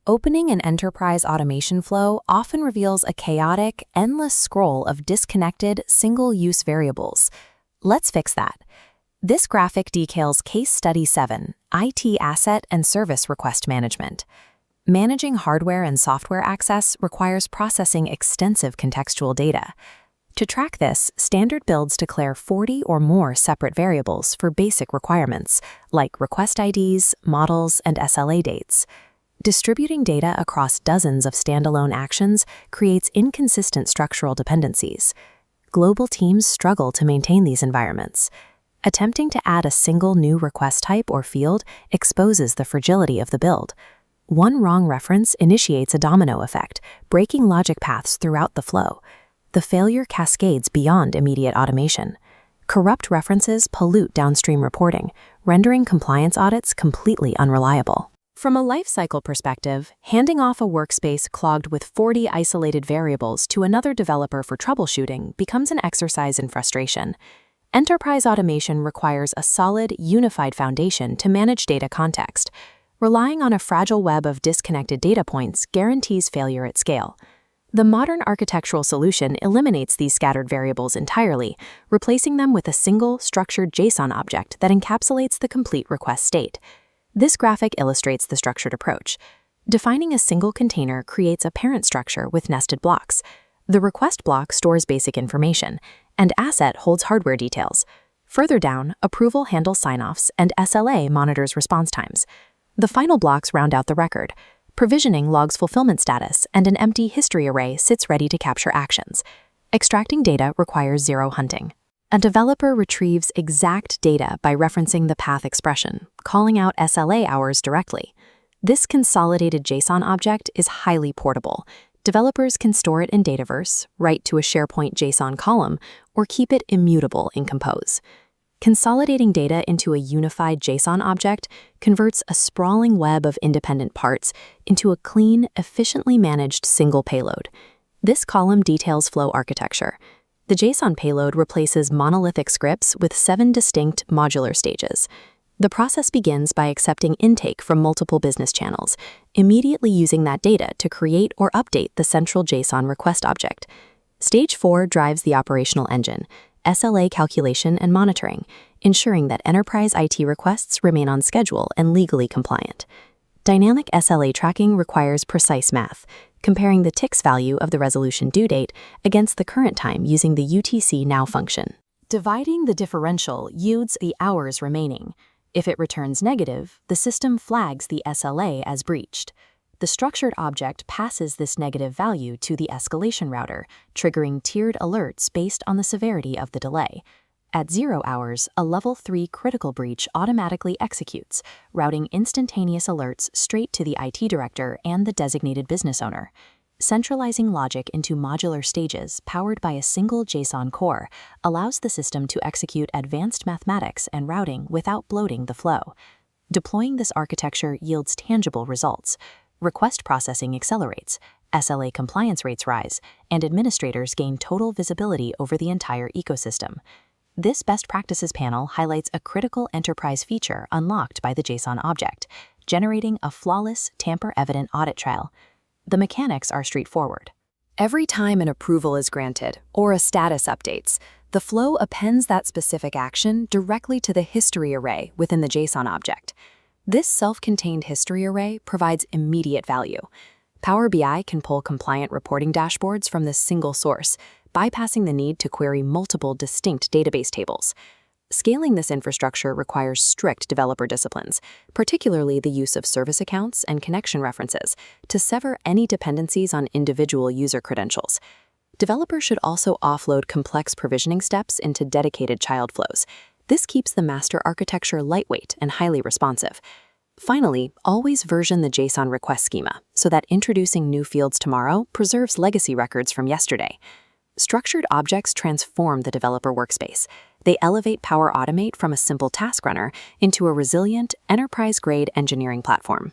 Opening an enterprise automation flow often reveals a chaotic, endless scroll of disconnected, single-use variables. Let's fix that. This graphic details Case Study 7, IT Asset and Service Request Management. Managing hardware and software access requires processing extensive contextual data. To track this, standard builds declare 40 or more separate variables for basic requirements, like request IDs, models, and SLA dates. Distributing data across dozens of standalone actions creates inconsistent structural dependencies. Global teams struggle to maintain these environments. Attempting to add a single new request type or field exposes the fragility of the build. One wrong reference initiates a domino effect, breaking logic paths throughout the flow. The failure cascades beyond immediate automation. Corrupt references pollute downstream reporting, rendering compliance audits completely unreliable. From a lifecycle perspective, handing off a workspace clogged with 40 isolated variables to another developer for troubleshooting becomes an exercise in frustration. Enterprise automation requires a solid, unified foundation to manage data context. Relying on a fragile web of disconnected data points guarantees failure at scale. The modern architectural solution eliminates these scattered variables entirely, replacing them with a single, structured JSON object that encapsulates the complete request state. This graphic illustrates the structured approach. Defining a single container creates a parent structure with nested blocks. The request block stores basic information, and asset holds hardware details. Further down, approval handles sign-offs, and SLA monitors response times. The final blocks round out the record. Provisioning logs fulfillment status, and an empty history array sits ready to capture actions. Extracting data requires zero hunting. A developer retrieves exact data by referencing the path expression, calling out SLA hours directly. This consolidated JSON object is highly portable. Developers can store it in Dataverse, write to a SharePoint JSON column, or keep it immutable in Compose. Consolidating data into a unified JSON object converts a sprawling web of independent parts into a clean, efficiently managed single payload. This column details flow architecture. The JSON payload replaces monolithic scripts with 7 distinct modular stages. The process begins by accepting intake from multiple business channels, immediately using that data to create or update the central JSON request object. Stage 4 drives the operational engine, SLA calculation and monitoring, ensuring that enterprise IT requests remain on schedule and legally compliant. Dynamic SLA tracking requires precise math, comparing the ticks value of the resolution due date against the current time using the UTC now function. Dividing the differential yields the hours remaining. If it returns negative, the system flags the SLA as breached. The structured object passes this negative value to the escalation router, triggering tiered alerts based on the severity of the delay. At 0 hours, a Level 3 critical breach automatically executes, routing instantaneous alerts straight to the IT director and the designated business owner. Centralizing logic into modular stages powered by a single JSON core allows the system to execute advanced mathematics and routing without bloating the flow. Deploying this architecture yields tangible results. Request processing accelerates, SLA compliance rates rise, and administrators gain total visibility over the entire ecosystem. This best practices panel highlights a critical enterprise feature unlocked by the JSON object, generating a flawless, tamper-evident audit trail. The mechanics are straightforward. Every time an approval is granted or a status updates, the flow appends that specific action directly to the history array within the JSON object. This self-contained history array provides immediate value. Power BI can pull compliant reporting dashboards from this single source, bypassing the need to query multiple distinct database tables. Scaling this infrastructure requires strict developer disciplines, particularly the use of service accounts and connection references, to sever any dependencies on individual user credentials. Developers should also offload complex provisioning steps into dedicated child flows. This keeps the master architecture lightweight and highly responsive. Finally, always version the JSON request schema so that introducing new fields tomorrow preserves legacy records from yesterday. Structured objects transform the developer workspace. They elevate Power Automate from a simple task runner into a resilient, enterprise-grade engineering platform.